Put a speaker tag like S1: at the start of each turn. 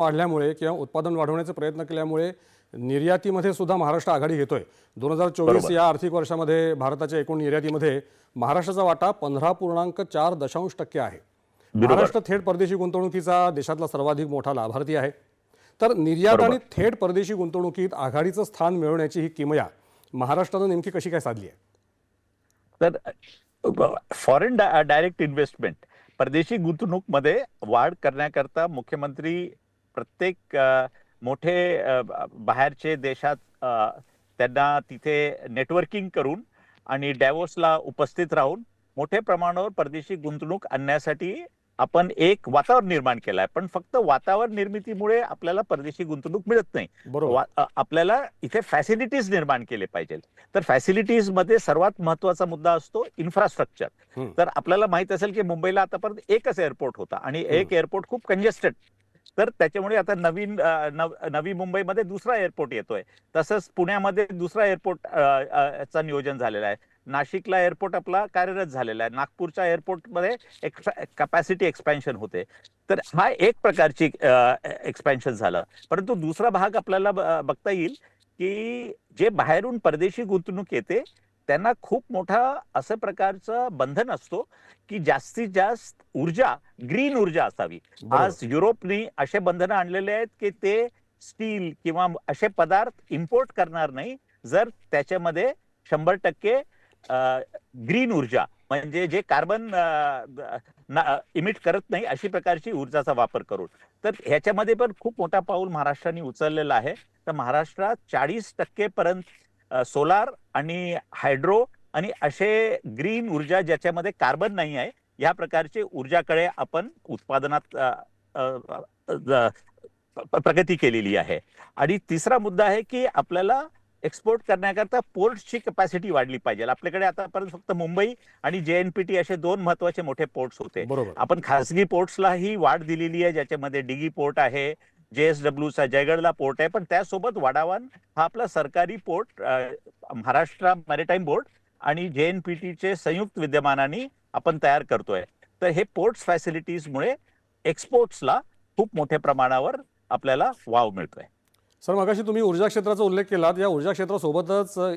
S1: वाढल्यामुळे किंवा उत्पादन वाढवण्याचे प्रयत्न केल्यामुळे निर्यातीमध्ये सुद्धा महाराष्ट्र आघाडी घेतोय. 2024
S2: बरोबर.
S1: या आर्थिक वर्षामध्ये भारताच्या एकूण निर्यातीमध्ये महाराष्ट्राचा वाटा 15.4% आहे.
S2: बरोबर.
S1: महाराष्ट्र थेट परदेशी गुंतवणुकीचा देशातला सर्वाधिक मोठा लाभार्थी आहे. तर निर्यात
S2: बरोबर.
S1: आणि थेट परदेशी गुंतवणुकीत आघाडीचं स्थान मिळवण्याची ही किमया महाराष्ट्रानं नेमकी कशी काय साधली आहे?
S2: तर फॉरेन डायरेक्ट इन्व्हेस्टमेंट, परदेशी गुंतवणूकमध्ये वाढ करण्याकरता मुख्यमंत्री प्रत्येक मोठे बाहेरचे देशात त्यांना तिथे नेटवर्किंग करून आणि डॅवोसला उपस्थित राहून मोठ्या प्रमाणावर परदेशी गुंतवणूक आणण्यासाठी आपण एक वातावरण निर्माण केलं आहे. पण फक्त वातावरण निर्मितीमुळे आपल्याला परदेशी गुंतवणूक मिळत नाही.
S1: बरोबर.
S2: आपल्याला इथे फॅसिलिटीज निर्माण केले पाहिजे. तर फॅसिलिटीज मध्ये सर्वात महत्वाचा मुद्दा असतो इन्फ्रास्ट्रक्चर. तर आपल्याला माहित असेल की मुंबईला आतापर्यंत एकच एअरपोर्ट होता आणि एक एअरपोर्ट खूप कंजेस्टेड. तर त्याच्यामुळे आता नवी मुंबईमध्ये दुसरा एअरपोर्ट येतोय. तसंच पुण्यामध्ये दुसरा एअरपोर्ट चा नियोजन झालेलं आहे. नाशिकला एअरपोर्ट आपला कार्यरत झालेला आहे. नागपूरच्या एअरपोर्टमध्ये कॅपॅसिटी एक्सपॅन्शन होते. तर हा एक प्रकारची एक्सपॅन्शन झालं. परंतु दुसरा भाग आपल्याला बघता येईल की जे बाहेरून परदेशी गुंतवणूक येते त्यांना खूप मोठा असं प्रकारचं बंधन असतो की जास्तीत जास्त ऊर्जा ग्रीन ऊर्जा असावी. आज युरोपने असे बंधनं आणलेले आहेत की ते स्टील किंवा असे पदार्थ इम्पोर्ट करणार नाही जर त्याच्यामध्ये 100% ग्रीन ऊर्जा म्हणजे जे कार्बन इमिट करत नाही अशी प्रकारची ऊर्जाचा वापर करून. तर ह्याच्यामध्ये पण खूप मोठा पाऊल महाराष्ट्राने उचललेला आहे. तर महाराष्ट्रात 40% पर्यंत सोलार आणि हायड्रो आणि असे ग्रीन ऊर्जा ज्याच्यामध्ये कार्बन नाही आहे या प्रकारचे ऊर्जाकडे आपण उत्पादनात प्रगती केलेली आहे. आणि तिसरा मुद्दा आहे की आपल्याला एक्सपोर्ट करण्याकरता पोर्ट्सची कॅपॅसिटी वाढली पाहिजे. आपल्याकडे आतापर्यंत फक्त मुंबई आणि JNPT असे दोन महत्वाचे मोठे पोर्ट्स होते.
S1: बरोबर.
S2: आपण खासगी पोर्ट्सलाही वाढ दिलेली आहे, ज्याच्यामध्ये डिगी पोर्ट आहे, JSW चा जयगडला पोर्ट आहे. पण त्यासोबत वाडावान हा आपला सरकारी पोर्ट महाराष्ट्र मॅरिटाईम बोर्ड आणि JNPTचे संयुक्त विद्यमानाने आपण तयार करतोय. तर हे पोर्ट्स फॅसिलिटीजमुळे एक्सपोर्ट्सला खूप मोठ्या प्रमाणावर आपल्याला वाव मिळतोय.
S1: सर, मगाशी तुम्ही ऊर्जा क्षेत्राचा उल्लेख केलात. या ऊर्जा क्षेत्रासोबतच